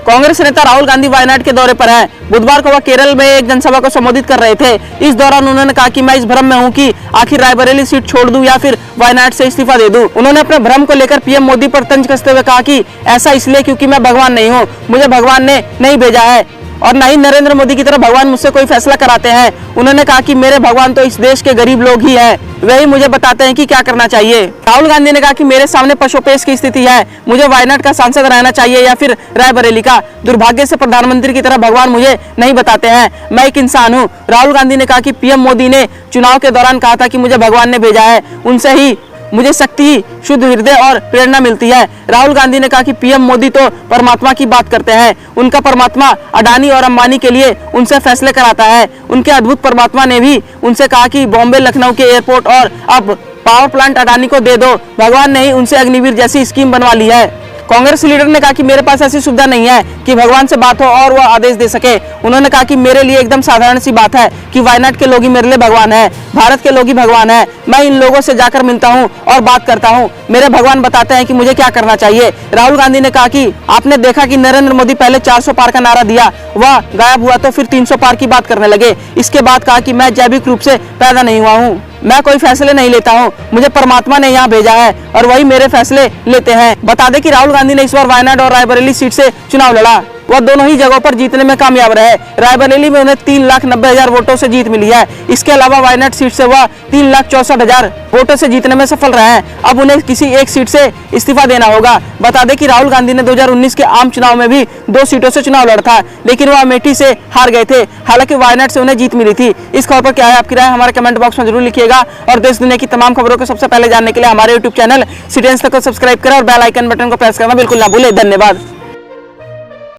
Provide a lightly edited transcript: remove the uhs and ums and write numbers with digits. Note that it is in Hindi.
कांग्रेस नेता राहुल गांधी वायनाड के दौरे पर हैं। बुधवार को वह केरल में एक जनसभा को संबोधित कर रहे थे। इस दौरान उन्होंने कहा कि मैं इस भ्रम में हूं कि आखिर रायबरेली सीट छोड़ दूं या फिर वायनाड से इस्तीफा दे दूं। उन्होंने अपने भ्रम को लेकर पीएम मोदी पर तंज कसते हुए कहा कि ऐसा इसलिए क्योंकि मैं भगवान नहीं हूं, मुझे भगवान ने नहीं भेजा है और न ही नरेंद्र मोदी की तरह भगवान मुझसे कोई फैसला कराते हैं। उन्होंने कहा कि मेरे भगवान तो इस देश के गरीब लोग ही हैं, वही मुझे बताते हैं कि क्या करना चाहिए। राहुल गांधी ने कहा कि मेरे सामने पशुपेश की स्थिति है, मुझे वायनाड का सांसद रहना चाहिए या फिर रायबरेली का। दुर्भाग्य से प्रधानमंत्री की तरह भगवान मुझे नहीं बताते हैं, मैं एक इंसान हूँ। राहुल गांधी ने कहा कि पीएम मोदी ने चुनाव के दौरान कहा था कि मुझे भगवान ने भेजा है, उनसे ही मुझे शक्ति, शुद्ध हृदय और प्रेरणा मिलती है। राहुल गांधी ने कहा कि पीएम मोदी तो परमात्मा की बात करते हैं, उनका परमात्मा अडानी और अंबानी के लिए उनसे फैसले कराता है। उनके अद्भुत परमात्मा ने भी उनसे कहा कि बॉम्बे लखनऊ के एयरपोर्ट और अब पावर प्लांट अडानी को दे दो। भगवान ने ही उनसे अग्निवीर जैसी स्कीम बनवा ली है। कांग्रेस लीडर ने कहा कि मेरे पास ऐसी सुविधा नहीं है कि भगवान से बात हो और वह आदेश दे सके। उन्होंने कहा कि मेरे लिए एकदम साधारण सी बात है कि वायनाड के लोग ही मेरे लिए भगवान है, भारत के लोग ही भगवान है। मैं इन लोगों से जाकर मिलता हूं और बात करता हूं, मेरे भगवान बताते हैं कि मुझे क्या करना चाहिए। राहुल गांधी ने कहा कि आपने देखा कि नरेंद्र मोदी पहले 400 पार का नारा दिया, वह गायब हुआ तो फिर 300 पार की बात करने लगे। इसके बाद कहा कि मैं जैविक रूप से पैदा नहीं हुआ हूँ, मैं कोई फैसले नहीं लेता हूं, मुझे परमात्मा ने यहाँ भेजा है और वही मेरे फैसले लेते हैं। बता दें कि राहुल गांधी ने इस बार वायनाड और रायबरेली सीट से चुनाव लड़ा। वह दोनों ही जगहों पर जीतने में कामयाब रहे। रायबरेली में उन्हें 3,90,000 वोटों से जीत मिली है। इसके अलावा वायनाड सीट से वह 3,64,000 वोटों से जीतने में सफल रहे हैं। अब उन्हें किसी एक सीट से इस्तीफा देना होगा। बता दें कि राहुल गांधी ने 2019 के आम चुनाव में भी 2 सीटों से चुनाव लड़ा था, लेकिन वह अमेठी से हार गए थे। हालांकि वायनाड से उन्हें जीत मिली थी। इस खबर पर क्या है आपकी राय, हमारे कमेंट बॉक्स में जरूर लिखिएगा और देश दुनिया की तमाम खबरों को सबसे पहले जानने के लिए हमारे यूट्यूब चैनल सिटीएंस को सब्सक्राइब करें और बेल आइकन बटन को प्रेस करना बिल्कुल ना भूलें। धन्यवाद।